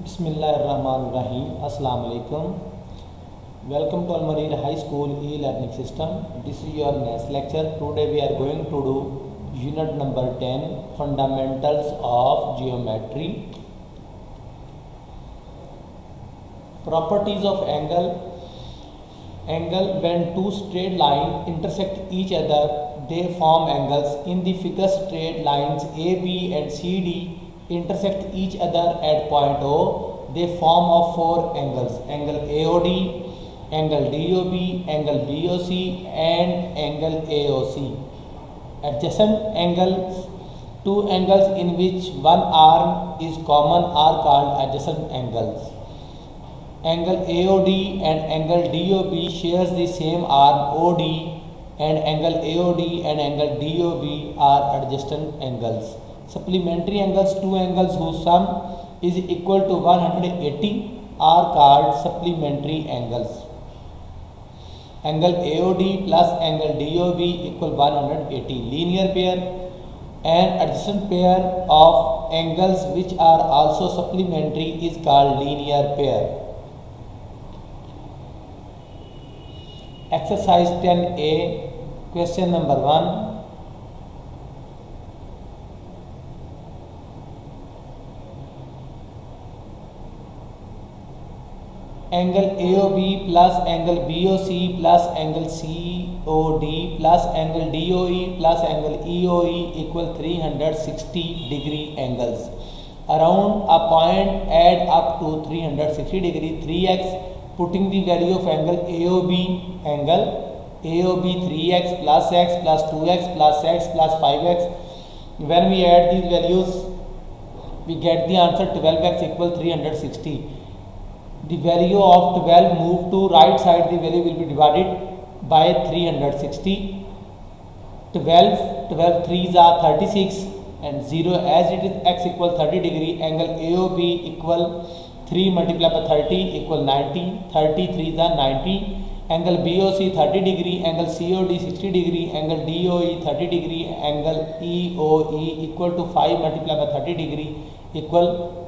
Bismillahirrahmanirrahim. Assalamu alaikum. Welcome to Al-Marir High School e-learning system. This is your maths lecture. Today we are going to do unit number 10, fundamentals of geometry. Properties of angle. Angle, when two straight lines intersect each other, they form angles. In the figure, straight lines AB and CD intersect each other at point O. They form of four angles: angle AOD, angle DOB, angle BOC, and angle AOC. Adjacent angles, two angles in which one arm is common, are called adjacent angles. Angle AOD and angle DOB shares the same arm OD, and angle AOD and angle DOB are adjacent angles. Supplementary angles, two angles whose sum is equal to 180 are called supplementary angles. Angle AOD plus angle DOB equal 180. Linear pair, an adjacent pair of angles which are also supplementary is called linear pair. Exercise 10A, question number 1. Angle AOB plus angle BOC plus angle COD plus angle DOE plus angle EOE equal 360 degree angles. Around a point add up to 360 degree. 3x, putting the value of angle AOB 3x plus x plus 2x plus x plus 5x. When we add these values, we get the answer 12x equal 360. The value of 12 moved to right side, the value will be divided by 360. 12 3s are 36 and 0 as it is x equal 30 degree. Angle AOB equal 3 multiplied by 30 equal 90. 30 3s are 90. Angle BOC 30 degree. Angle COD 60 degree. Angle DOE 30 degree. Angle EOE equal to 5 multiplied by 30 degree equal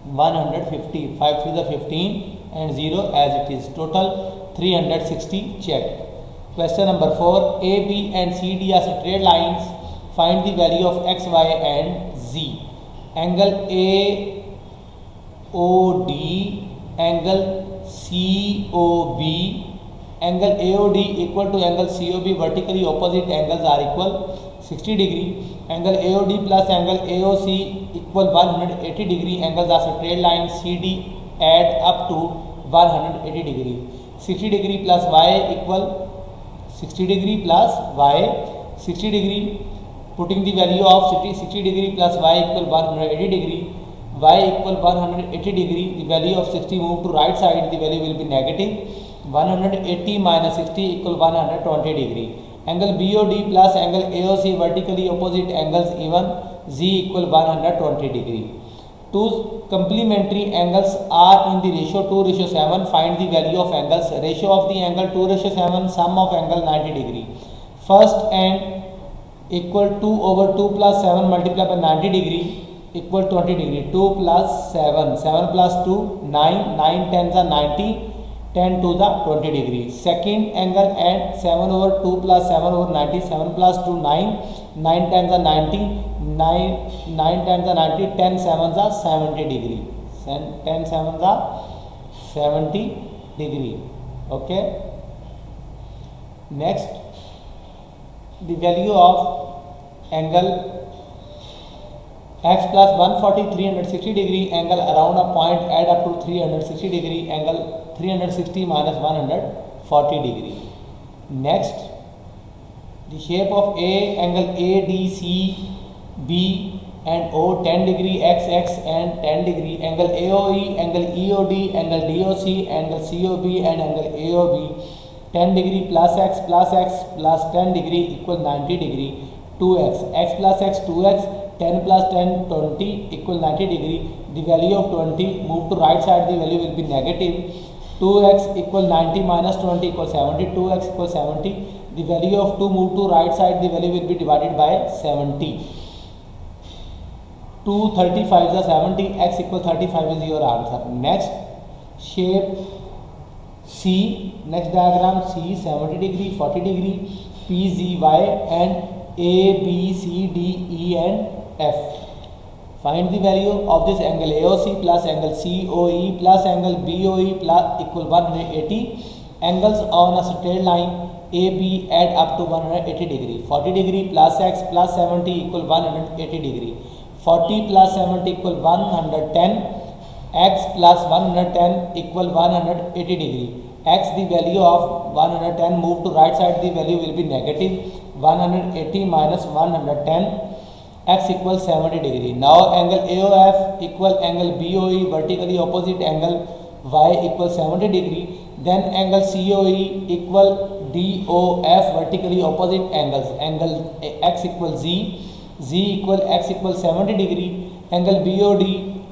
150. 5 3s are 15 and 0 as it is. Total 360. Check. Question number 4. AB and CD are straight lines. Find the value of x, y and z. Angle AOD, angle COB, angle AOD equal to angle COB, vertically opposite angles are equal 60 degree. Angle AOD plus angle AOC equal 180 degree. Angles are straight lines. CD add up to 180 degree. 60 degree plus y equal 60 degree plus y 60 degree. Putting the value of 60 degree plus y equal 180 degree. Y equal 180 degree. The value of 60 move to right side. The value will be negative. 180 minus 60 equal 120 degree. Angle BOD plus angle AOC, vertically opposite angles, even z equal 120 degree. Two complementary angles are in the ratio 2:7. Find the value of angles. Ratio of the angle 2:7, sum of angle 90 degree. First and equal 2 over 2 plus 7 multiplied by 90 degree equal 20 degree. 2 plus 7, 7 plus 2, 9, 9 10s are 90, 10 to the 20 degree. Second angle and 7 over 2 plus 7 over 90, 7 plus 2, 9, 9 10s are 90, 9 10s are 90, 10 7s are 70 degree. 10 7s are 70 degree. Okay. Next, the value of angle x plus 140 360 degree. Angle around a point add up to 360 degree. Angle 360 minus 140 degree. Next, the shape of A, angle ADCB and O 10 degree, x and 10 degree. Angle AOE, angle EOD, angle DOC, angle COB and angle AOB 10 degree plus x plus 10 degree equal 90 degree. 2x, x plus x 2x, 10 plus 10 20 equal 90 degree. The value of 20 move to right side, the value will be negative. 2x equal 90 minus 20 equal 70. 2x equal 70. The value of 2 move to right side, the value will be divided by 70. 2 35 is 70, x equal 35 is your answer. Next shape C, next diagram C 70 degree, 40 degree, P, Z, Y and A, B, C, D, E and F. Find the value of this angle AOC plus angle COE plus angle BOE plus equal 180. Angles on a straight line AB add up to 180 degree. 40 degree plus x plus 70 equal 180 degree. 40 plus 70 equal 110. X plus 110 equal 180 degree. X, the value of 110, move to right side, the value will be negative. 180 minus 110, x equals 70 degree. Now angle AOF equal angle BOE, vertically opposite angle y equals 70 degree. Then angle COE equal DOF, vertically opposite angles. Angle x equals Z, Z equal x equals 70 degree. Angle BOD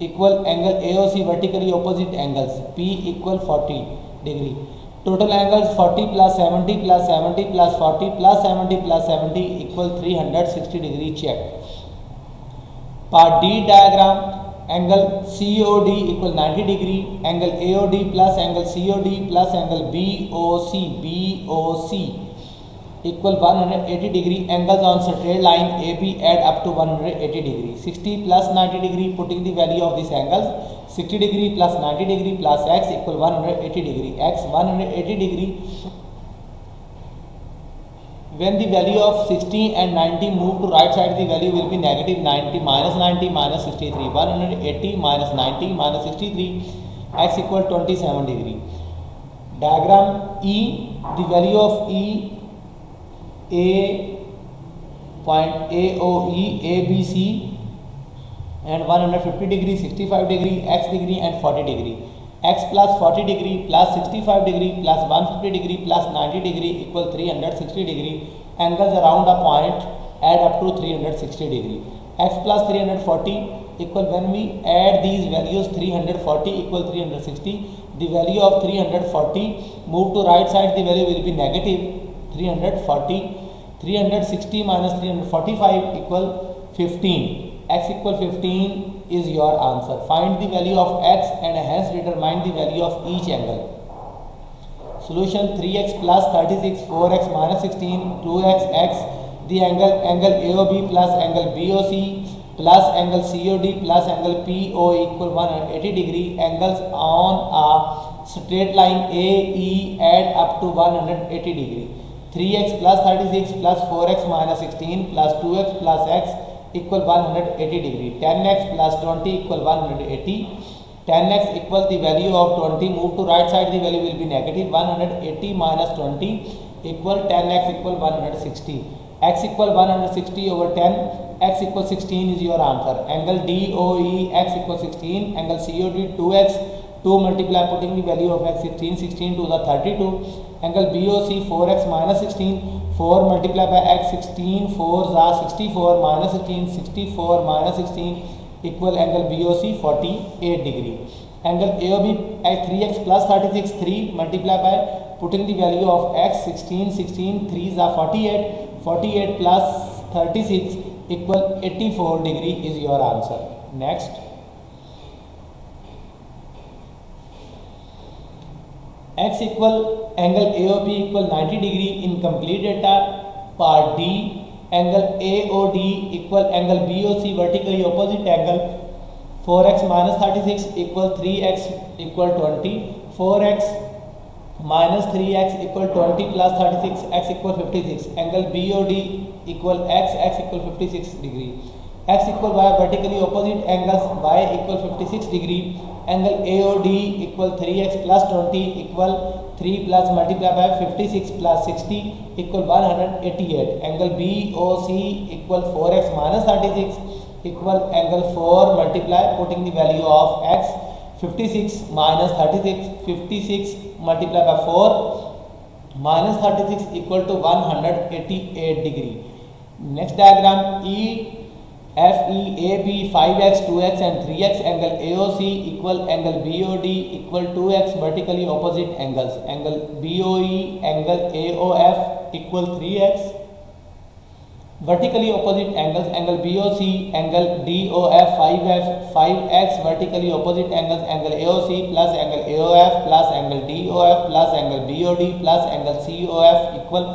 equal angle AOC, vertically opposite angles. P equal 40 degree. Total angles 40 plus 70 plus 70 plus 40 plus 70 plus 70 equal 360 degree. Check. Part D diagram. Angle COD equal 90 degree. Angle AOD plus angle COD plus angle BOC equal 180 degree. Angles on straight line AB add up to 180 degree. 60 plus 90 degree, putting the value of these angles. 60 degree plus 90 degree plus x equal 180 degree. X 180 degree. When the value of 60 and 90 move to right side, the value will be negative. 90 minus 63. 180 minus 90 minus 63. X equal 27 degree. Diagram E. The value of E, A point AOE, ABC and 150 degree, 65 degree, x degree and 40 degree. X plus 40 degree plus 65 degree plus 150 degree plus 90 degree equal 360 degree. Angles around a point add up to 360 degree. X plus 340 equal, when we add these values, 340 equal 360. The value of 340 move to right side, the value will be negative 340. 360 minus 345 equal 15. X equal 15 is your answer. Find the value of x and hence determine the value of each angle. Solution: 3x plus 36, 4x minus 16, 2x x. The angle AOB plus angle BOC plus angle COD plus angle PO equal 180 degree. Angles on a straight line AE add up to 180 degree. 3x plus 36 plus 4x minus 16 plus 2x plus x equal 180 degree. 10x plus 20 equal 180. 10x equal the value of 20, move to right side, the value will be negative. 180 minus 20 equal 10x equal 160. X equal 160 over 10, x equal 16 is your answer. Angle DOE, x equal 16, angle COD 2x, 2 multiply, putting the value of x 16, 16 to the 32. Angle BOC 4x minus 16, 4 multiply by x, 16 4s are 64 minus 16, 64 minus 16 equal angle BOC 48 degree. Angle AOB at 3x plus 36, 3 multiply by, putting the value of x 16, 16 3s are 48, 48 plus 36 equal 84 degree is your answer. Next. X equal angle AOB equal 90 degree in complete data. Part D, angle AOD equal angle BOC, vertically opposite angle. 4x minus 36 equal 3x equal 20. 4x minus 3x equal 20 plus 36, x equal 56. Angle BOD equal x equal 56 degree. X equal y, vertically opposite angles, y equal 56 degree. Angle AOD equal 3x plus 20 equal 3 plus multiply by 56 plus 60 equal 188. Angle BOC equal 4x minus 36 equal angle 4 multiply, putting the value of x 56 minus 36, 56 multiply by 4 minus 36 equal to 188 degree. Next diagram, E FE, AB, 5x, 2x and 3x. Angle AOC equal angle BOD equal 2x, vertically opposite angles. Angle BOE, angle AOF equal 3x. vertically opposite angles, angle BOC, angle DOF 5x vertically opposite angles, angle AOC plus angle AOF plus angle DOF plus angle BOD plus angle COF equal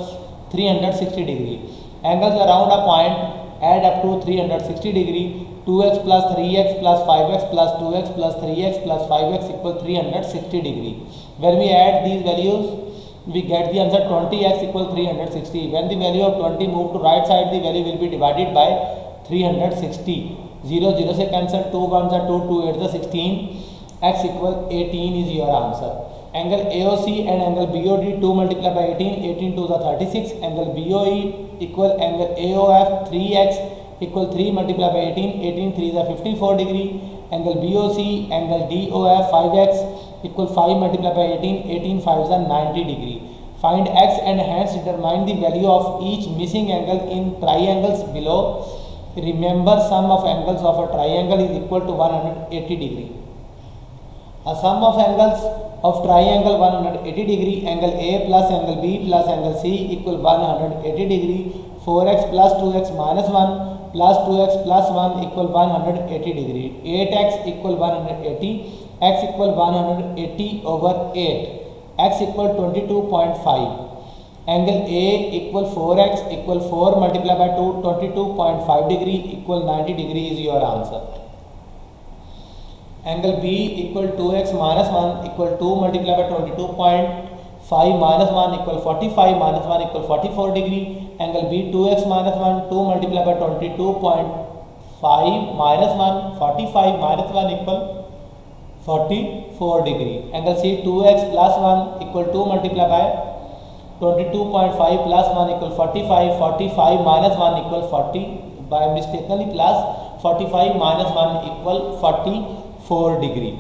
360 degree. Angles around a point add up to 360 degree. 2x plus 3x plus 5x plus 2x plus 3x plus 5x equal 360 degree. When we add these values, we get the answer 20x equal 360. When the value of 20 move to right side, the value will be divided by 360. 0 0 से cancel, 2 1s are 2, 2 8 is 16. X equal 18 is your answer. Angle AOC and angle BOD 2 multiplied by 18, 18 2 is 36. Angle BOE equal angle AOF 3x equal 3 multiplied by 18, 18 3 is 54 degree. Angle BOC, angle DOF 5x equal 5 multiplied by 18, 18 5 is 90 degree. Find x and hence determine the value of each missing angle in triangles below. Remember, sum of angles of a triangle is equal to 180 degree. A sum of angles of triangle 180 degree, angle A plus angle B plus angle C equal 180 degree. 4x plus 2x minus 1 plus 2x plus 1 equal 180 degree. 8x equal 180. X equal 180 over 8. X equal 22.5. Angle A equal 4x equal 4 multiplied by 2, 22.5 degree equal 90 degree is your answer. Angle B equal 2x minus 1 equal 2 multiplied by 22.5 minus 1 equal 45 minus 1 equal 44 degree. Angle B 2x minus 1 2 multiplied by 22.5 minus 1 45 minus 1 equal 44 degree. Angle C 2x plus 1 equal 2 multiplied by 22.5 plus 1 equal 45, 45 minus 1 equal 40, by mistakenly plus 45 minus 1 equal 44 degree.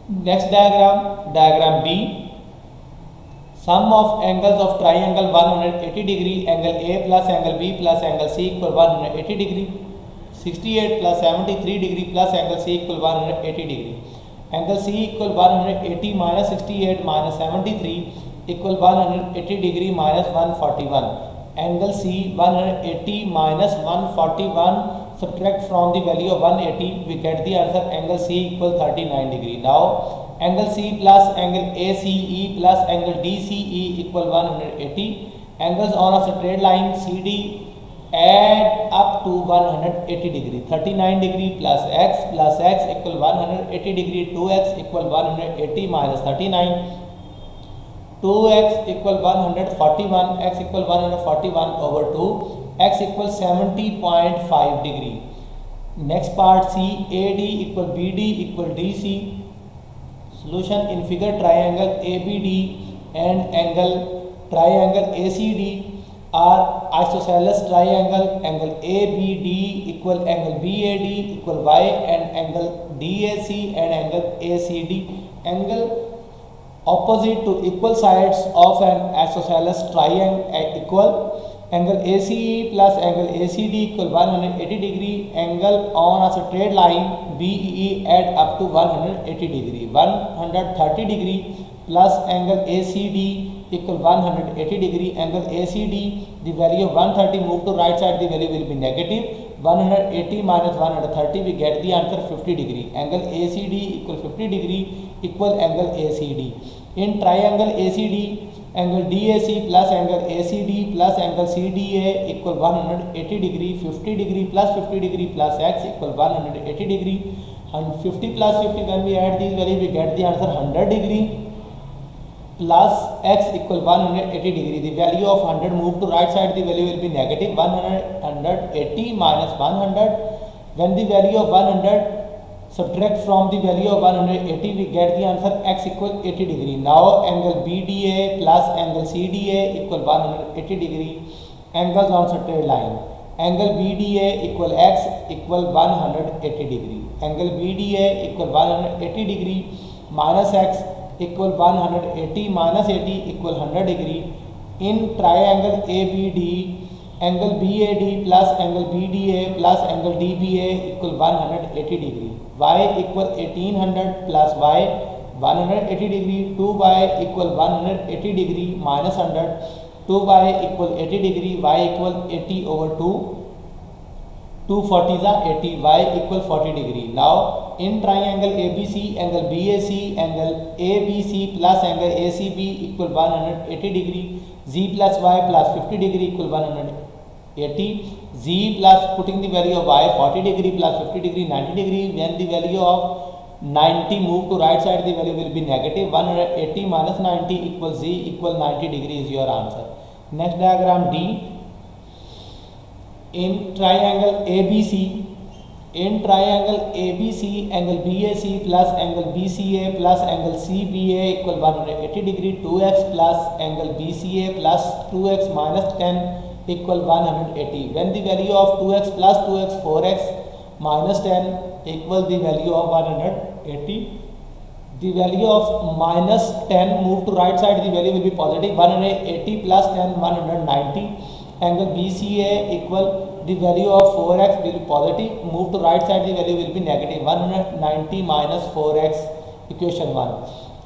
Next diagram, diagram B. Sum of angles of triangle 180 degree, angle A plus angle B plus angle C equal 180 degree. 68 plus 73 degree plus angle C equal 180 degree. Angle C equal 180 minus 68 minus 73 equal 180 degree minus 141. Angle C 180 minus 141, subtract from the value of 180, we get the answer angle C equal 39 degree. Now angle C plus angle ACE plus angle DCE equal 180. Angles on a straight line CD add up to 180 degree. 39 degree plus x equal 180 degree. 2x equal 180 minus 39. 2x equal 141, x equal 141 over 2, x equal 70.5 degree. Next part C, AD equal BD equal DC. Solution in figure, triangle ABD and angle triangle ACD are isosceles triangle. Angle ABD equal angle BAD equal y and angle DAC and angle ACD. Angle opposite to equal sides of an isosceles triangle equal. Angle ACE plus angle ACD equal 180 degree. Angle on a straight line BEE add up to 180 degree. 130 degree plus angle ACD equal 180 degree. Angle ACD, the value of 130 move to right side, the value will be negative. 180 minus 130, we get the answer 50 degree. Angle ACD equal 50 degree equal angle ACD. In triangle ACD, angle DAC plus angle ACD plus angle CDA equal 180 degree. 50 degree plus 50 degree plus x equal 180 degree. And 50 plus 50, when we add these values, we get the answer 100 degree plus x equal 180 degree. The value of 100 move to right side, the value will be negative. 180 minus 100. When the value of 100 subtract from the value of 180, we get the answer x equal 80 degree. Now angle BDA plus angle CDA equal 180 degree. Angles on straight line. Angle BDA equal x equal 180 degree. Angle BDA equal 180 degree minus x equal 180 minus 80 equal 100 degree. In triangle ABD, angle BAD plus angle BDA plus angle DBA equal 180 degree. Y equal 1800 plus y 180 degree. 2y equal 180 degree minus 100. 2y equal 80 degree, y equal 80 over 2, 240 is 80, y equal 40 degree. Now in triangle ABC, angle BAC, angle ABC plus angle ACB equal 180 degree, z plus y plus 50 degree equal 180, z plus putting the value of y 40 degree plus 50 degree 90 degree. When the value of 90 move to right side, the value will be negative. 180 minus 90 equals z equal 90 degree is your answer. Next diagram D. In triangle ABC, angle BAC plus angle BCA plus angle CBA equal 180 degree. 2x plus angle BCA plus 2x minus 10 equal 180. When the value of 2x plus 2x 4x minus 10 equal the value of 180, the value of minus 10 move to right side, the value will be positive. 180 plus 10 190. Angle BCA equal the value of 4x will be positive, move to right side, the value will be negative. 190 minus 4x, equation 1.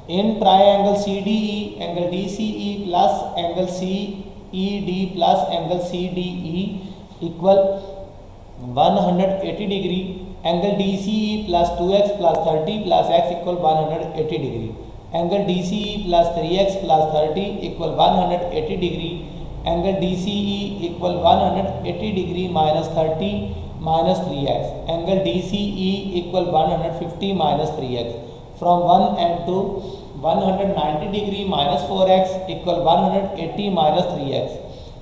In triangle CDE, angle DCE plus angle CED plus angle CDE equal 180 degree. Angle DCE plus 2x plus 30 plus x equal 180 degree. Angle DCE plus 3x plus 30 equal 180 degree. Angle DCE equal 180 degree minus 30 minus 3x. Angle DCE equal 150 minus 3x. From 1 and 2, 190 degree minus 4x equal 180 minus 3x.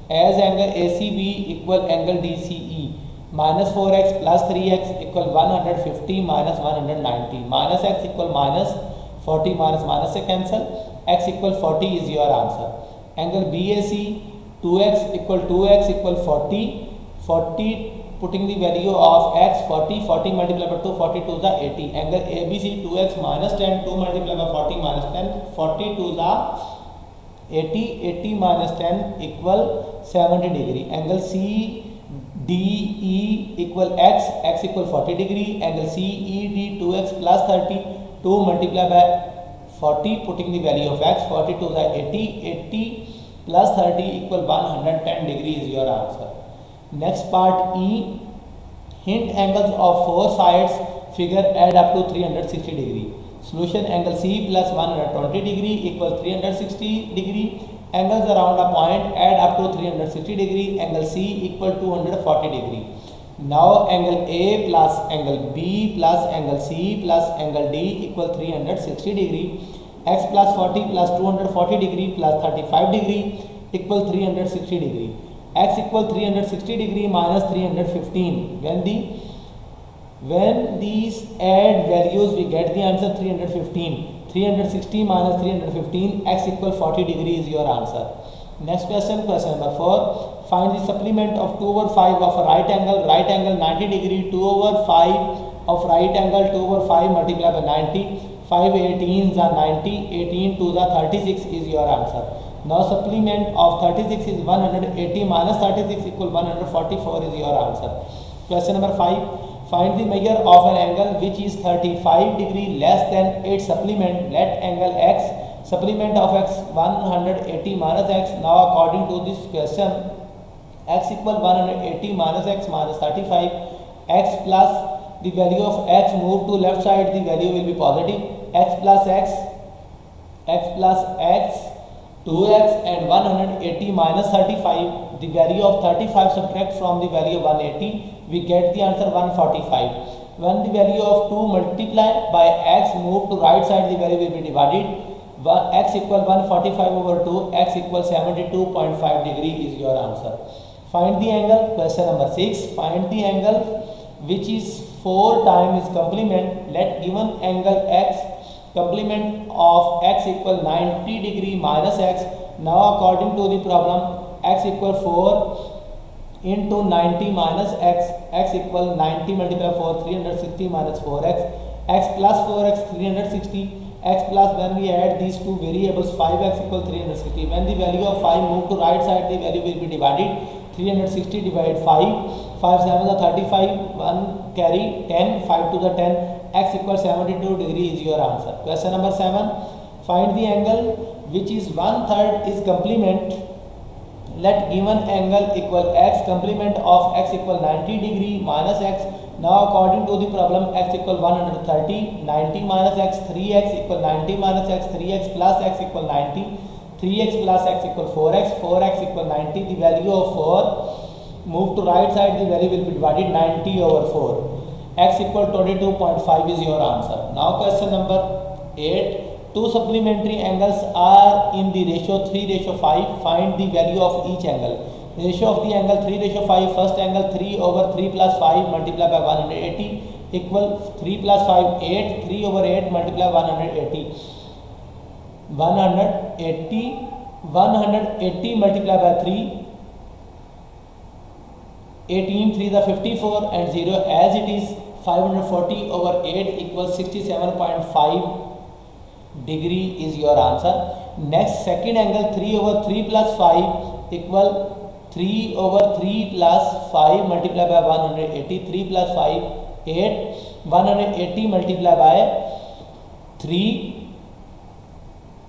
As angle ACB equal angle DCE minus 4x plus 3x equal 150 minus 190. Minus x equal minus 40 minus minus se cancel. X equal 40 is your answer. Angle BAC 2x equal 2x equal 40. 40 putting the value of x 40. 40 multiplied by 2, 42 is 80. Angle ABC 2x minus 10. 2 multiplied by 40 minus 10. 42 is 80. 80 minus 10 equal 70 degree. Angle CDE equal x. X equal 40 degree. Angle CED 2x plus 30. 2 multiplied by 40 putting the value of x. 42 is 80. 80 plus 30 equal 110 degree is your answer. Next part E. Hint angles of four sides figure add up to 360 degree. Solution: angle C plus 120 degree equals 360 degree. Angles around a point add up to 360 degree. Angle C equal 240 degree. Now angle A plus angle B plus angle C plus angle D equal 360 degree. X plus 40 plus 240 degree plus 35 degree equal 360 degree. X equal 360 degree minus 315. When these add values, we get the answer 315. 360 minus 315, x equal 40 degree is your answer. Next question, question number 4. Find the supplement of 2 over 5 of a right angle 90 degree. 2 over 5 of right angle 2 over 5 multiplied by 90. 5 18s are 90, 18 2s are 36 is your answer. Now supplement of 36 is 180 minus 36 equal 144 is your answer. Question number 5. Find the measure of an angle which is 35 degree less than its supplement. Let angle x, supplement of x 180 minus x. Now according to this question, x equal 180 minus x minus 35. X plus the value of x move to left side, the value will be positive. X plus x, 2x and 180 minus 35, the value of 35 subtract from the value of 180, we get the answer 145. When the value of 2 multiplied by x move to right side, the value will be divided. X equal 145 over 2, x equal 72.5 degree is your answer. Find the angle, question number 6. Find the angle which is 4 times its complement. Let given angle x, complement of x equal 90 degree minus x. Now according to the problem, x equal 4 into 90 minus x, x equal 90 multiplied by 4, 360 minus 4x, x plus 4x 360, x plus when we add these two variables 5x equal 360. When the value of 5 move to right side, the value will be divided. 360 divided 5, 5 7 are 35, 1 carry 10, 5 to the 10, x equals 72 degree is your answer. Question number 7. Find the angle which is 1/3 is complement Let given angle equal x, complement of x equal 90 degree minus x. Now according to the problem, x equal 130, 90 minus x, 3x equal 90 minus x, 3x plus x equal 90, 3x plus x equal 4x, 4x equal 90. The value of 4, move to right side, the value will be divided 90 over 4. X equal 22.5 is your answer. Now question number 8. Two supplementary angles are in the ratio 3:5. Find the value of each angle. Ratio of the angle 3:5. First angle 3 over 3 plus 5 multiplied by 180 equal 3 plus 5 8. 3 over 8 multiplied by 180. 180 multiplied by 3. 18 3 the 54 and 0 as it is. 540 over 8 equals 67.5 degree is your answer. Next, second angle 3 over 3 plus 5 equal 3 over 3 plus 5 multiplied by 180. 3 plus 5 8. 180 multiplied by 3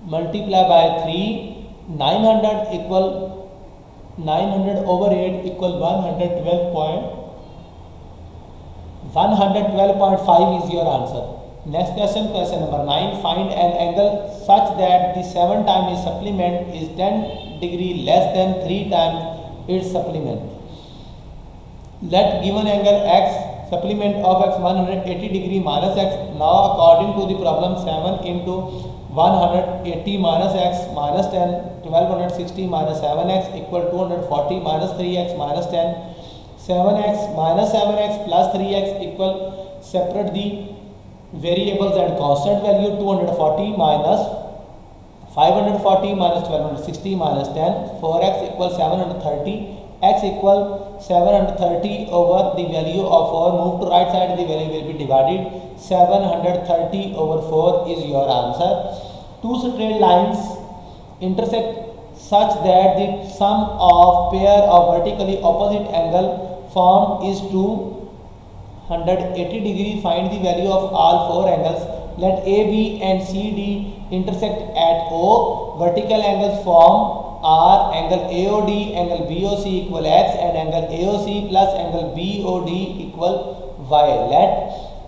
multiplied by 3. 900 equal 900 over 8 equal 112.5 is your answer. Next question, question number 9. Find an angle such that the 7 times its supplement is 10 degree less than 3 times its supplement. Let given angle x, supplement of x 180 degree minus x. Now according to the problem, 7 into 180 minus x minus 10, 1260 minus 7x equal 240 minus 3x minus 10. 7x minus 7x plus 3x equal, separate the variables and constant value. 240 minus 540 minus 1260 minus 10. 4x equals 730. X equal 730 over the value of 4. Move to right side, the value will be divided. 730 over 4 is your answer. Two straight lines intersect such that the sum of pair of vertically opposite angle formed is 280 degree. Find the value of all four angles. Let AB and CD intersect at O. Vertical angles form are angle AOD, angle BOC equal X, and angle AOC plus angle BOD equal Y. Let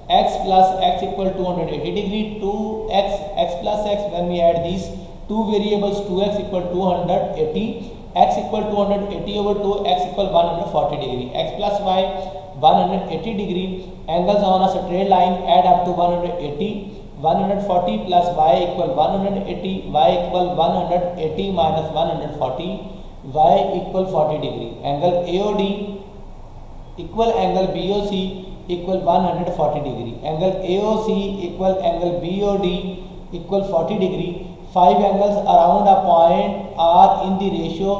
X plus X equal 280 degree. 2x, X plus X, when we add these two variables, 2x equal 280, x equal 280 over 2, x equal 140 degree. X plus y 180 degree. Angles on a straight line add up to 180. 140 plus y equal 180, y equal 180 minus 140, y equal 40 degree. Angle AOD equal angle BOC equal 140 degree. Angle AOC equal angle BOD equal 40 degree. 5 angles around a point are in the ratio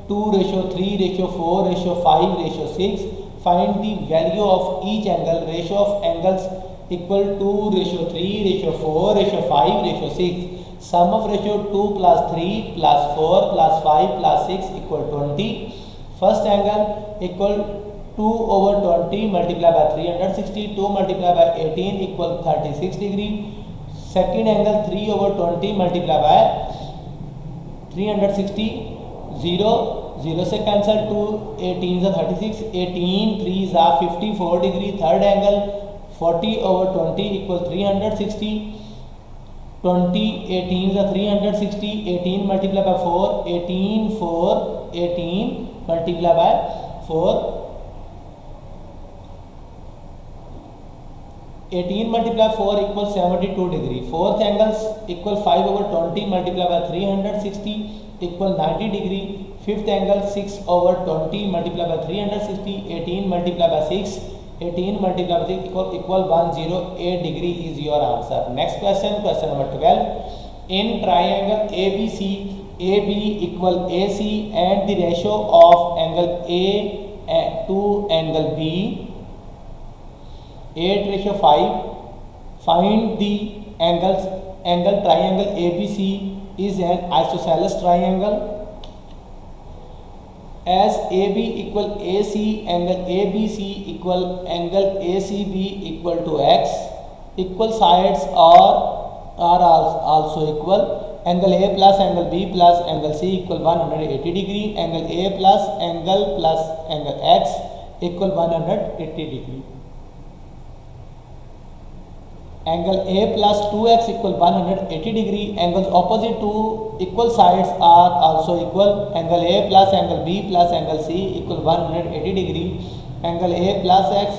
2:3:4:5:6. Find the value of each angle. Ratio of angles equal 2:3:4:5:6. Sum of ratio 2 plus 3 plus 4 plus 5 plus 6 equal 20. First angle equal 2 over 20 multiplied by 360. 2 multiplied by 18 equal 36 degree. Second angle 3 over 20 multiplied by 360. 0 से cancel. 2 18 is 36. 18 3 is 54 degree. Third angle 40 over 20 equals 360. 20 18 is 360. 18 multiplied by 4. 18 4 18 multiplied by 4. 18 multiplied by 4 equals 72 degree. Fourth angles equal 5 over 20 multiplied by 360 equal 90 degree. Fifth angle 6 over 20 multiplied by 360. 18 multiplied by 6. 18 multiplied by 6 equal 108 degree is your answer. Next question, question number 12. In triangle ABC, AB equal AC and the ratio of angle A to angle B 8:5. Find the angles. Angle triangle ABC is an isosceles triangle. As AB equal AC, angle ABC equal angle ACB equal to X. Equal sides are also equal. angle A plus angle B plus angle C equal 180 degree, angle A plus angle X equal 180 degree. Angle A plus 2x equal 180 degree. Angles opposite to equal sides are also equal. Angle A plus angle B plus angle C equal 180 degree. Angle A plus x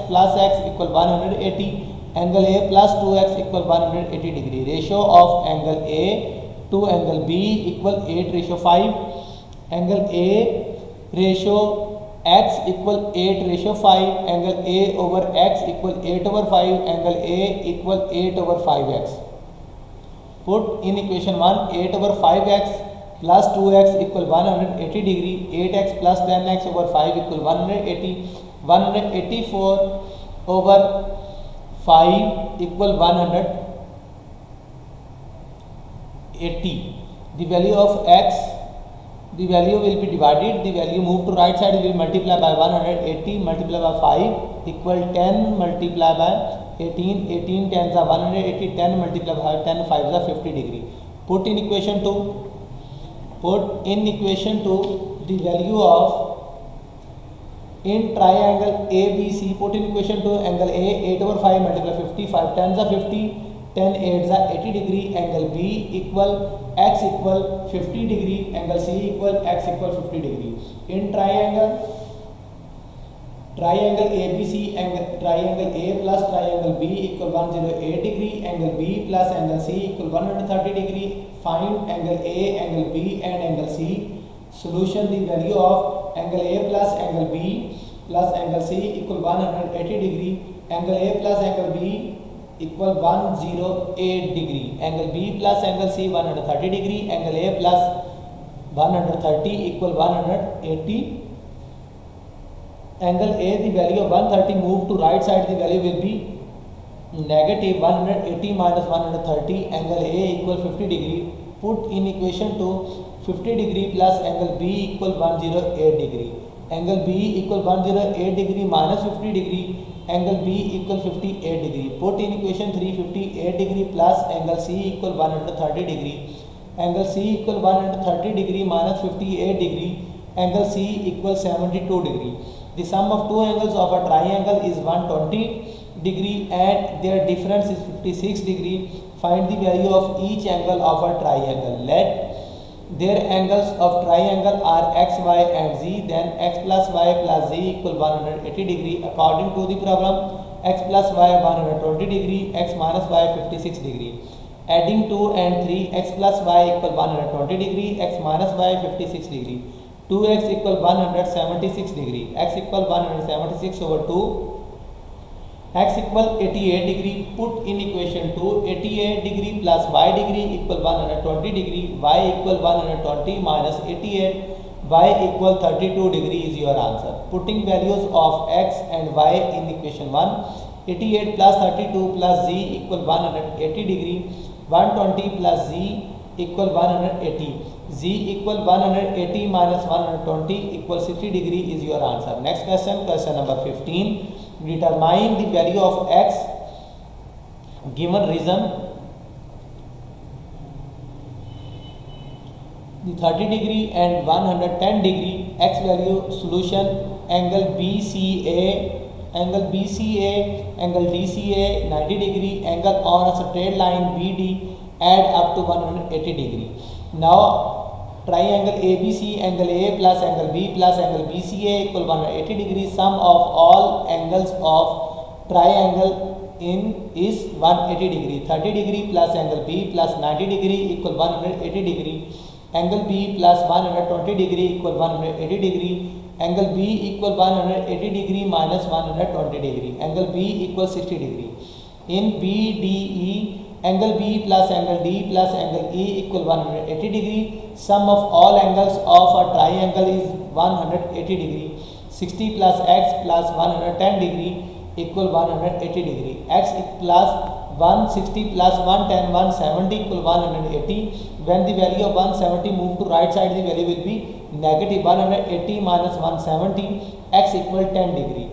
equal 180. Angle A plus 2x equal 180 degree. Ratio of angle A to angle B equal 8:5. Angle A ratio x equal 8:5, angle A over x equal 8/5, angle A equal 8/5x. Put in equation 1, 8/5x plus 2x equal 180 degree, 8x plus 10x over 5 equal 180, 184 over 5 equal 180. The value of x, the value will be divided, the value moved to right side will multiply by 180 multiply by 5 equal 10 multiply by 18, 18 tens are 180, 10 multiply by 10 5s are 50 degree. Put in equation 2, the value of in triangle ABC, put in equation 2, angle A 8/5 multiply 50, 5 tens are 50, 10 8s are 80 degree, angle B equal x equal 50 degree, angle C equal x equal 50 degree. In triangle ABC, triangle A plus triangle B equal 108 degree, angle B plus angle C equal 130 degree. Find angle A, angle B and angle C. Solution, the value of angle A plus angle B plus angle C equal 180 degree, angle A plus angle B equal 108 degree, angle B plus angle C 130 degree, angle A plus 130 equal 180. Angle A, the value of 130 move to right side, the value will be negative 180 minus 130, angle A equal 50 degree. Put in equation 2, 50 degree plus angle B equal 108 degree, angle B equal 108 degree minus 50 degree, angle B equal 58 degree. Put in equation 3, 58 degree plus angle C equal 130 degree, angle C equal 130 degree minus 58 degree, angle C equal 72 degree. The sum of two angles of a triangle is 120 degree and their difference is 56 degree. Find the value of each angle of a triangle. Let their angles of triangle are x, y and z, then x plus y plus z equal 180 degree. According to the problem, x plus y 120 degree, x minus y 56 degree. Adding 2 and 3, x plus y equal 120 degree, x minus y 56 degree. 2x equal 176 degree, x equal 176 over 2, x equal 88 degree. Put in equation 2, 88 degree plus y degree equal 120 degree, y equal 120 minus 88, y equal 32 degree is your answer. Putting values of x and y in equation 1, 88 plus 32 plus z equal 180 degree, 120 plus z equal 180, z equal 180 minus 120 equal 60 degree is your answer. Next question, question number 15. Determine the value of x given region. The 30 degree and 110 degree x value. Solution, angle BCA, angle DCA 90 degree, angle on a straight line BD add up to 180 degree. Now triangle ABC, angle A plus angle B plus angle BCA equal 180 degree. Sum of all angles of triangle in is 180 degree. 30 degree plus angle B plus 90 degree equal 180 degree. Angle B plus 120 degree equal 180 degree. Angle B equal 180 degree minus 120 degree. Angle B equal 60 degree. In BDE, angle B plus angle D plus angle E equal 180 degree. Sum of all angles of a triangle is 180 degree. 60 plus x plus 110 degree equal 180 degree. X plus 160 plus 110, 170 equal 180. When the value of 170 move to right side, the value will be negative 180 minus 170, x equal 10 degree.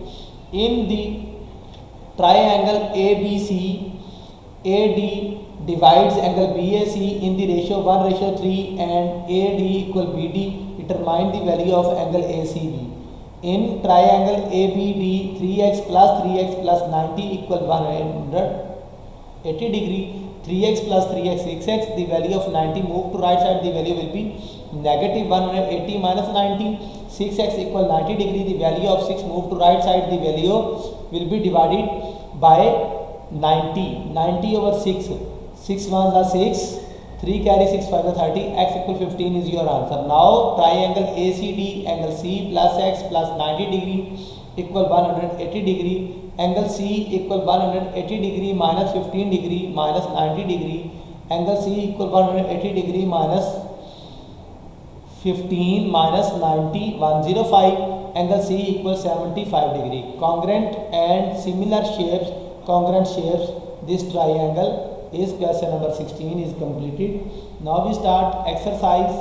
In the triangle ABC, AD, divides angle BAC in the ratio 1:3 and AD equal BD, determine the value of angle ACB. In triangle ABD, 3x plus 90 equal 180 degree, 3x plus 3x 6x, the value of 90 move to right side, the value will be negative 180 minus 90, 6x equal 90 degree, the value of 6 move to right side, the value will be divided by 90 over 6, 6 ones are 6, 3 carry 6 5 are 30, x equal 15 is your answer. Now triangle ACD, angle C plus x plus 90 degree equal 180 degree, angle C equal 180 degree minus 15 degree minus 90 degree, angle C equal 180 degree minus 15 minus 90 105, angle C equal 75 degree. Congruent shapes, this triangle is question number 16 is completed. Now we start exercise.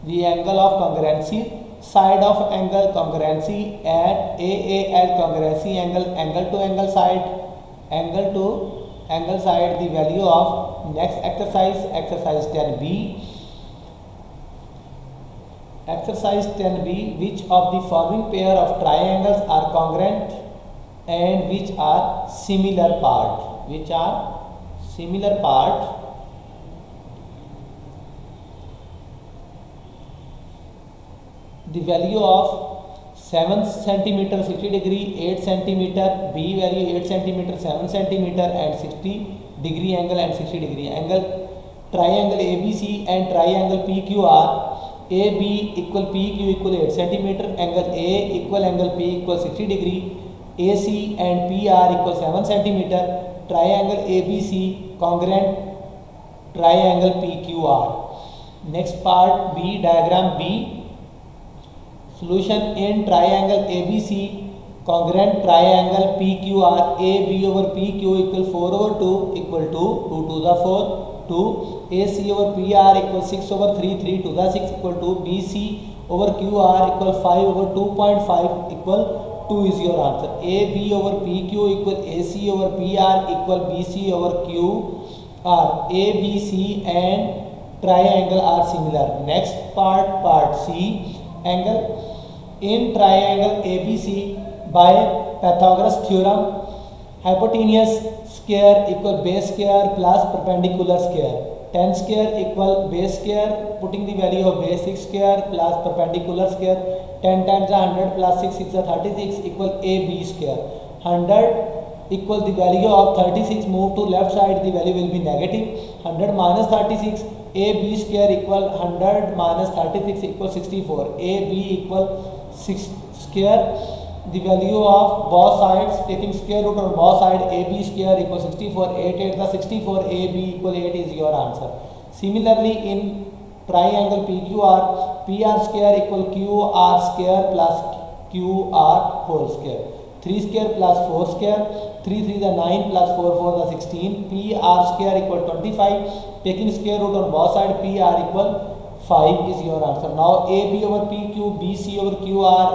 The angle of congruency, side of angle congruency, at AA as congruency angle to angle side, the value of next exercise 10b. Exercise 10b, which of the following pair of triangles are congruent and which are similar part? The value of 7 centimeter 60 degree, 8 centimeter, B value 8 centimeter, 7 centimeter and 60 degree angle and 60 degree angle. Triangle ABC and triangle PQR, AB equal PQ equal 8 centimeter, angle A equal angle P equal 60 degree, AC and PR equal 7 centimeter. Triangle ABC congruent triangle PQR. Next part B, diagram B. Solution in triangle ABC congruent triangle PQR, AB over PQ equal 4 over 2 equal to 2 to the 4, 2, AC over PR equal 6 over 3, 3 to the 6 equal to, BC over QR equal 5 over 2.5 equal 2 is your answer. AB over PQ equal AC over PR equal BC over QR. ABC and triangle are similar. Next part C, angle in triangle ABC by Pythagoras theorem, hypotenuse square equal base square plus perpendicular square, 10 square equal base square, putting the value of base 6 square plus perpendicular square, 10 times 100 plus 6 6 are 36 equal AB square. 100 equal the value of 36, move to left side, the value will be negative. 100 minus 36, AB square equal 100 minus 36 equal 64, AB equal 6 square. The value of both sides, taking square root on both sides, AB square equal 64, 8 8 the 64, AB equal 8 is your answer. Similarly in triangle PQR, PR square equal QR square plus QR whole square, 3 square plus 4 square, 3 3 the 9 plus 4 4 the 16, PR square equal 25, taking square root on both sides, PR equal 5 is your answer. Now AB over PQ, BC over QR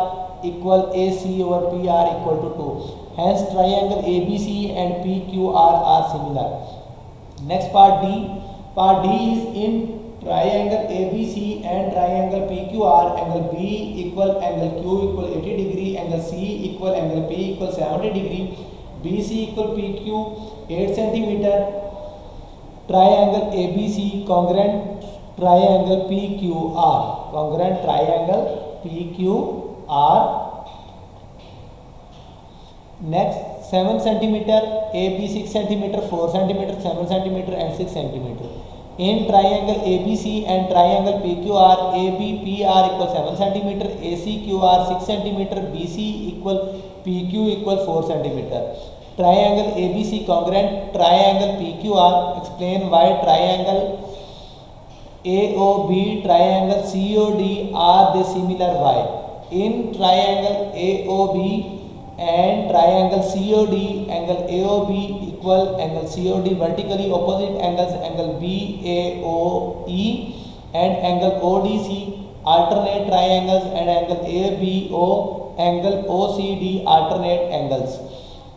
equal AC over PR equal to 2. Hence triangle ABC and PQR are similar. Next part D. Part D is in triangle ABC and triangle PQR, angle B equal angle Q equal 80 degree, angle C equal angle P equal 70 degree, BC equal PQ 8 centimeter. Triangle ABC congruent triangle PQR, Next 7 centimeter, AB 6 centimeter, 4 centimeter, 7 centimeter and 6 centimeter. In triangle ABC and triangle PQR, ABPR equal 7 centimeter, ACQR 6 centimeter, BC equal PQ equal 4 centimeter. Triangle ABC congruent triangle PQR. Explain why triangle AOB, triangle COD are they similar? Why? In triangle AOB and triangle COD, angle AOB equal angle COD vertically opposite angles, angle BAOE and angle ODC alternate triangles, and angle ABO, angle OCD alternate angles.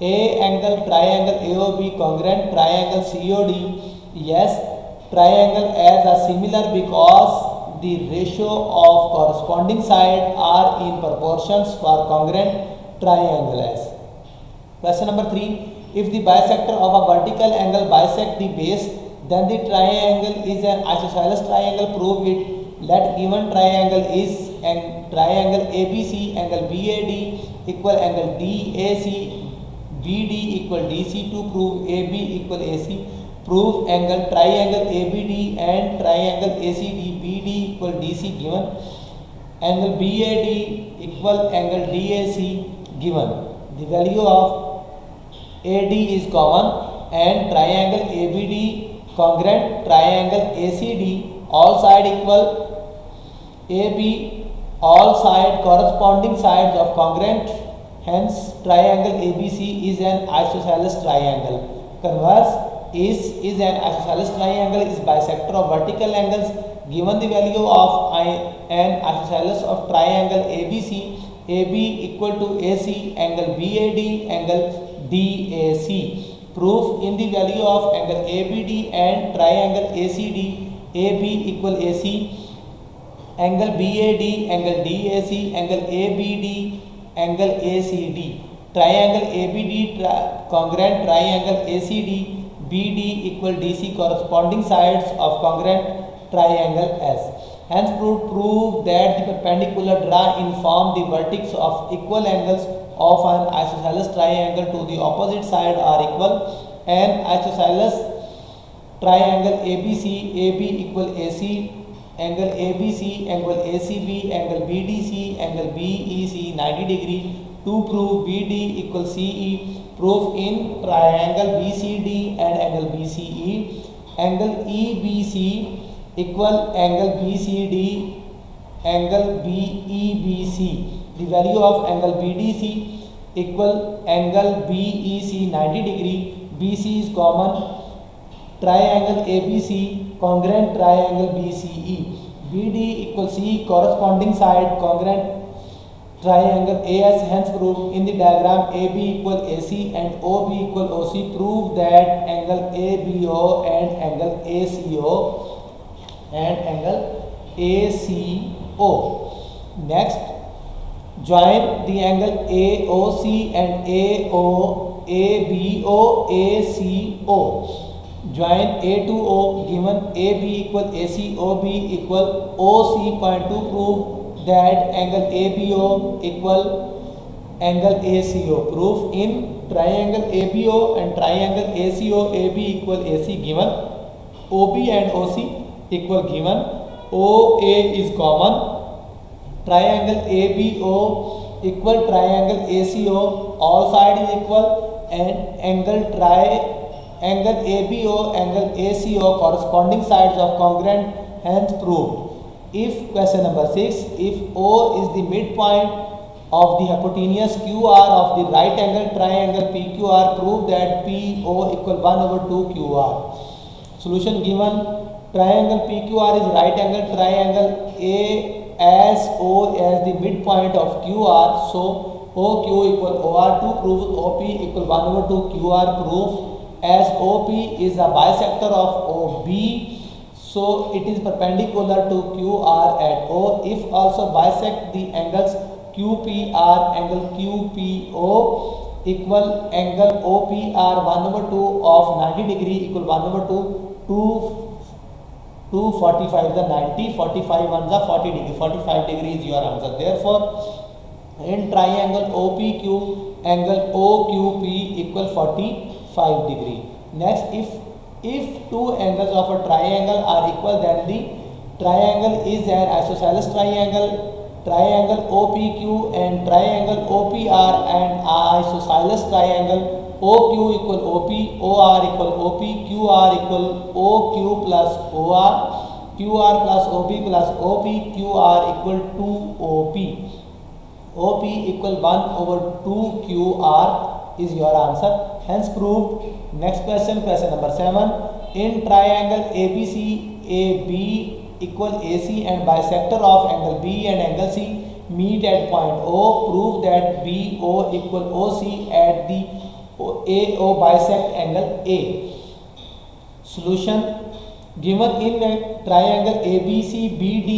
A angle triangle AOB congruent triangle COD. Yes, triangle as a similar because the ratio of corresponding side are in proportions for congruent triangle as. Question number 3. If the bisector of a vertical angle bisect the base, then the triangle is an isosceles triangle. Prove it. Let given triangle is an triangle ABC, angle BAD equal angle DAC, BD equal DC. To prove AB equal AC, prove angle triangle ABD and triangle ACD, BD equal DC given, angle BAD equal angle DAC given. The value of AD is common and triangle ABD congruent triangle ACD, all side equal AB, all side corresponding sides of congruent, hence triangle ABC is an isosceles triangle. Converse is an isosceles triangle is bisector of vertical angles. Given the value of an isosceles of triangle ABC, AB equal to AC, angle BAD, angle DAC. Proof in the value of angle ABD and triangle ACD, AB equal AC, angle BAD, angle DAC, angle ABD, angle ACD. Triangle ABD congruent triangle ACD, BD equal DC, corresponding sides of congruent triangle S. Hence prove that the perpendicular draw inform the vertex of equal angles of an isosceles triangle to the opposite side are equal. An isosceles triangle ABC, AB equal AC, angle ABC, angle ACB, angle BDC, angle BEC 90 degree. To prove BD equal CE, proof in triangle BCD and angle BCE, angle EBC equal angle BCD, angle BEBC. The value of angle BDC equal angle BEC 90 degree. BC is common. Triangle ABC congruent triangle BCE. BD equal C, corresponding side congruent triangle AS. Hence prove in the diagram AB equal AC and OB equal OC. Prove that angle ABO and angle ACO and angle ACO. Next, join the angle AOC and ABO ACO. Join A to O. Given AB equal AC, OB equal OC. Point to prove that angle ABO equal angle ACO. Proof in triangle ABO and triangle ACO, AB equal AC given, OB and OC equal given, OA is common. Triangle ABO equal triangle ACO, all side is equal, and angle ABO, angle ACO, corresponding sides of congruent, hence proved. If question number 6, if O is the midpoint of the hypotenuse QR of the right angle triangle PQR, prove that PO equal 1 over 2 QR. Solution given. Triangle PQR is right angle triangle ASO as the midpoint of QR, so OQ equal OR2. Prove OP equal 1 over 2 QR. Proof as OP is a bisector of OB, so it is perpendicular to QR at O. If also bisect the angles QPR, angle QPO equal angle OPR 1 over 2 of 90 degree equal 1 over 2 45 the 90, 45 1 the 40 degree, 45 degree is your answer. Therefore, in triangle OPQ, angle OQP equal 45 degree. Next, if two angles of a triangle are equal, then the triangle is an isosceles triangle. Triangle OPQ and triangle OPR and isosceles triangle. OQ equal OP, OR equal OP, QR equal OQ plus OR, QR plus OP plus OP, QR equal 2 OP. OP equal 1 over 2 QR is your answer. Hence proved. Next question, question number 7. In triangle ABC, AB equal AC and bisector of angle B and angle C meet at point O. Prove that BO equal OC at the AO bisect angle A. Solution: given in a triangle ABC, BD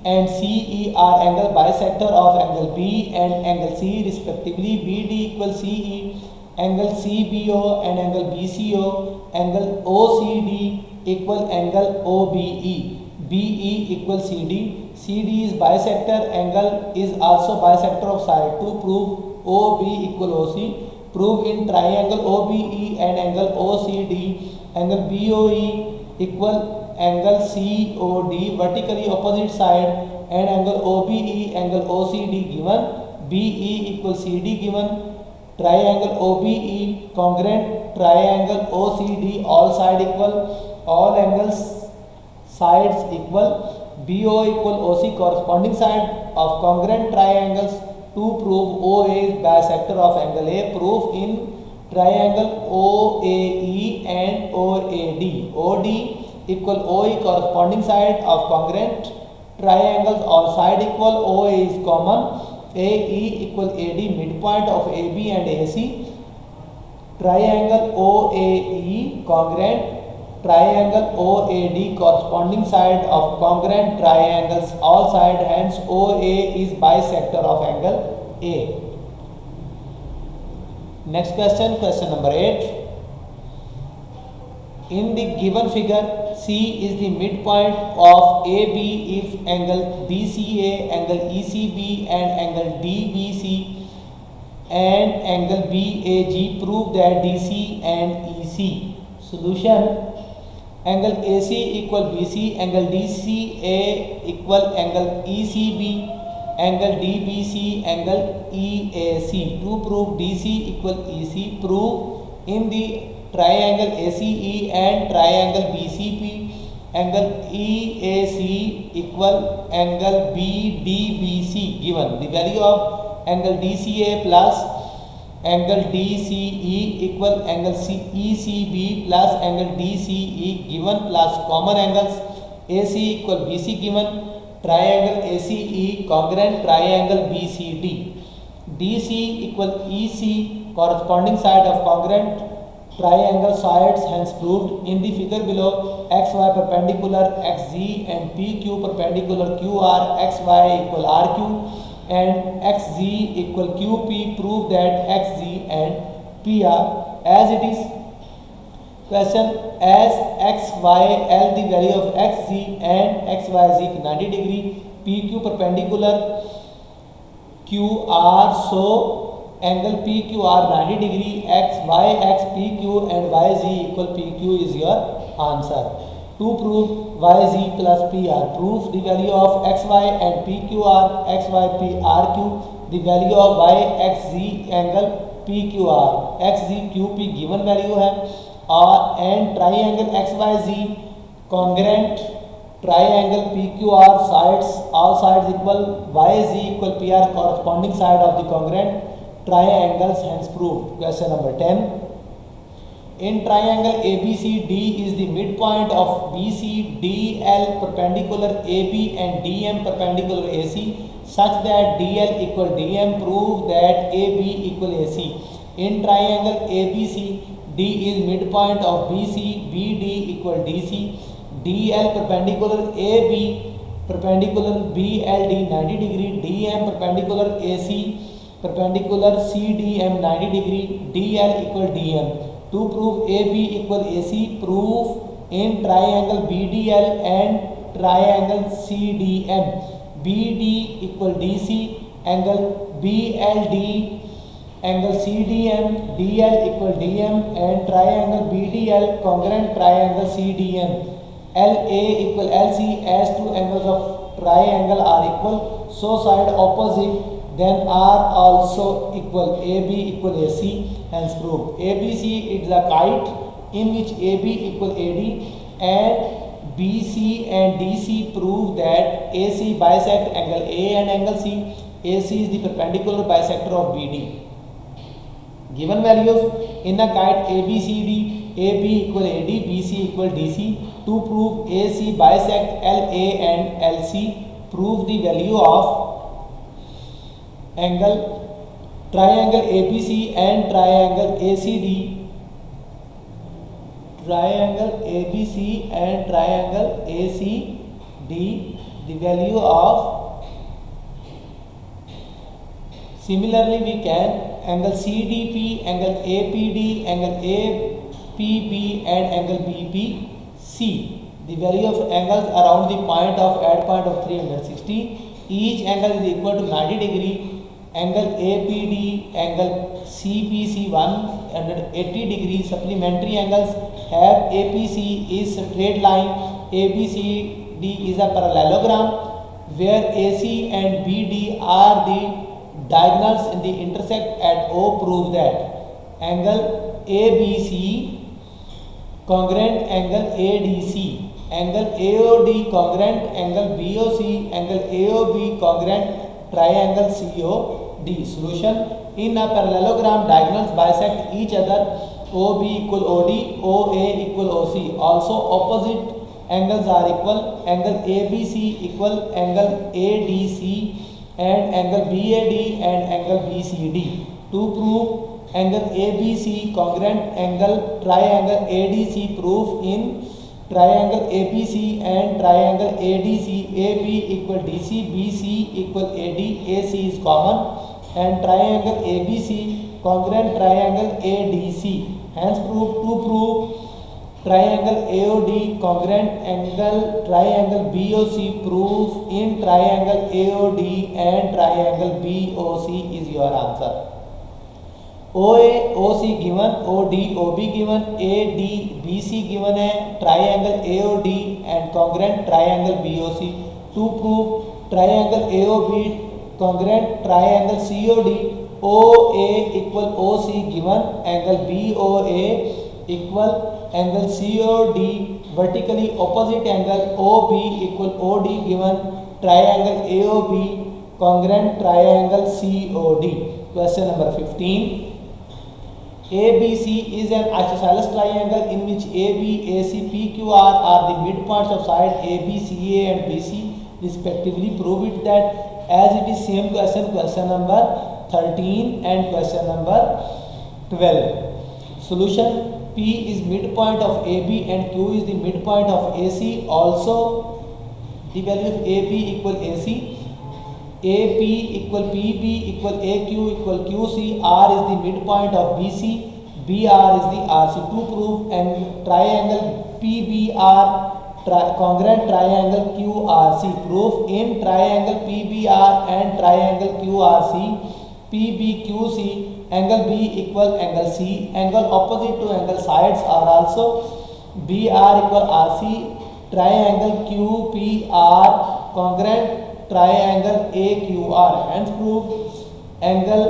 and CE are angle bisector of angle B and angle C respectively. BD equals CE, angle CBO and angle BCO, angle OCD equal angle OBE, BE equals CD. CD is bisector, angle is also bisector of side. To prove OB equal OC, prove in triangle OBE and angle OCD, angle BOE equal angle COD vertically opposite side, and angle OBE angle OCD given. BE equal CD given. Triangle OBE congruent triangle OCD, all side equal, all angles sides equal. BO equal OC corresponding side of congruent triangles. To prove OA is bisector of angle A, proof in triangle OAE and OAD. OD equal OE corresponding side of congruent triangles, all side equal. OA is common. AE equal AD midpoint of AB and AC. Triangle OAE congruent triangle OAD corresponding side of congruent triangles, all side, hence OA is bisector of angle A. Next question, question number 8. In the given figure, C is the midpoint of AB if angle DCA, angle ECB and angle DBC and angle BAG prove that DC and EC. Solution: angle AC equal BC, angle DCA equal angle ECB, angle DBC angle EAC. To prove DC equal EC, prove in the triangle ACE and triangle BCP, angle EAC equal angle BDBC given. The value of angle DCA plus angle DCE equal angle ECB plus angle DCE given, plus common angles AC equal BC given. Triangle ACE congruent triangle BCD. DC equal EC corresponding side of congruent triangle sides, hence proved. In the figure below, XY perpendicular XZ and PQ perpendicular QR, XY equal RQ and XZ equal QP, prove that XZ and PR as it is. Question: as XYL the value of XZ and XY is equal 90 degree, PQ perpendicular QR, so angle PQR 90 degree, YX PQ and YZ equal PQ is your answer. To prove YZ plus PR, prove the value of XY and PQR, XY PRQ, the value of YXZ angle PQR, XZ QP given value है, और and triangle XYZ congruent triangle PQR sides, all sides equal, YZ equal PR corresponding side of the congruent triangles, hence proved. Question number 10. In triangle ABC, D is the midpoint of BC, DL perpendicular AB and DM perpendicular AC such that DL equal DM, prove that AB equal AC. In triangle ABC, D is midpoint of BC, BD equal DC, DL perpendicular AB perpendicular BLD 90 degree, DM perpendicular AC perpendicular CDM 90 degree, DL equal DM. To prove AB equal AC, prove in triangle BDL and triangle CDM. BD equal DC, angle BLD, angle CDM, DL equal DM and triangle BDL congruent triangle CDM. LA equal LC as two angles of triangle are equal, so side opposite, then are also equal. AB equal AC, hence proved. ABC is a kite in which AB equal AD and BC and DC prove that AC bisect angle A and angle C. AC is the perpendicular bisector of BD. Given values in a kite ABCD, AB equal AD, BC equal DC. To prove AC bisect LA and LC, prove the value of angle triangle ABC and triangle ACD, triangle ABC and triangle ACD, the value of, similarly we can angle CDP, angle APD, angle APB and angle BBC, the value of angles around the point of add point of 360, each angle is equal to 90 degree, angle APD, angle CPC 180 degree, supplementary angles have APC is straight line, ABCD is a parallelogram, where AC and BD are the diagonals in the intersect at O. Prove that angle ABC congruent angle ADC, angle AOD congruent angle BOC, angle AOB congruent triangle COD. Solution: in a parallelogram, diagonals bisect each other. OB equal OD, OA equal OC. Also opposite angles are equal. Angle ABC equal angle ADC and angle BAD and angle BCD. To prove angle ABC congruent angle triangle ADC, proof in triangle APC and triangle ADC, AB equal DC, BC equal AD, AC is common, and triangle ABC congruent triangle ADC. Hence to prove triangle AOD congruent angle triangle BOC, proof in triangle AOD and triangle BOC is your answer. OA OC given, OD OB given, AD BC given है, triangle AOD and congruent triangle BOC. To prove triangle AOB congruent triangle COD, OA equal OC given, angle BOA equal angle COD, vertically opposite angle OB equal OD given, triangle AOB congruent triangle COD. Question number 15. ABC is an isosceles triangle in which AB, AC, PQR are the midpoints of side AB, CA and BC respectively. Prove it that, as it is same question, question number 13 and question number 12. Solution: P is midpoint of AB and Q is the midpoint of AC. Also the value of AB equal AC, AP equal PB equal AQ equal QC, R is the midpoint of BC, BR is the RC. To prove and triangle PBR congruent triangle QRC, proof in triangle PBR and triangle QRC, PBQC, angle B equal angle C, angle opposite to angle sides are also BR equal RC, triangle QPR congruent triangle AQR. Hence prove angle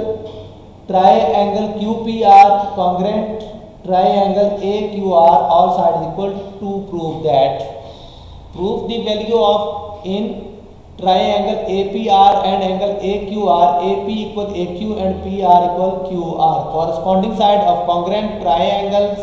triangle QPR congruent triangle AQR, all sides equal. To prove that, prove the value of in triangle APR and angle AQR, AP equal AQ and PR equal QR. Corresponding side of congruent triangles,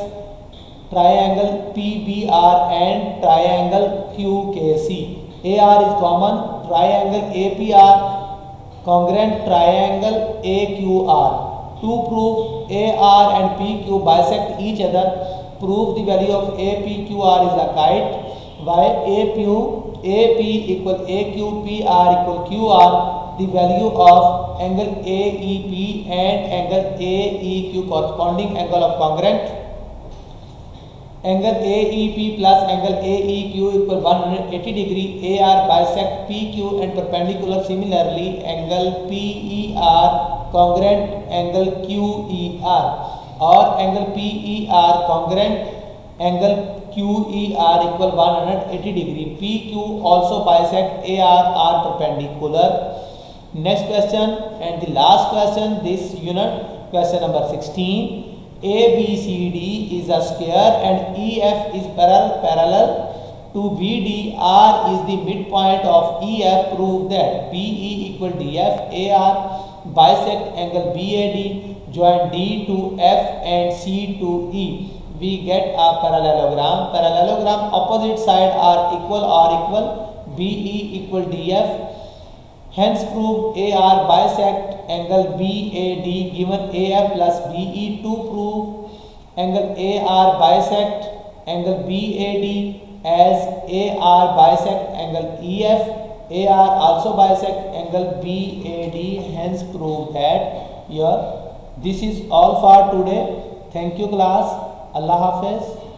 triangle PBR and triangle QKC. AR is common, triangle APR congruent triangle AQR. To prove AR and PQ bisect each other, prove the value of APQR is a kite. Why? AP equal AQ, PR equal QR. The value of angle AEP and angle AEQ, corresponding angle of congruent. Angle AEP plus angle AEQ equal 180 degree. AR bisect PQ and perpendicular. Similarly, angle PER congruent angle QER, or angle PER congruent angle QER equal 180 degree. PQ also bisect AR are perpendicular. Next question and the last question this unit, question number 16. ABCD is a square and EF is parallel to BD. R is the midpoint of EF. Prove that BE equal DF. AR bisect angle BAD, join D to F and C to E. We get a parallelogram. Parallelogram opposite side are equal BE equal DF, Hence prove AR bisect angle BAD given AF plus BE. To prove angle AR bisect angle BAD as AR bisect angle EF, AR also bisect angle BAD. Hence prove that your. This is all for today. Thank you class. Allah Hafiz.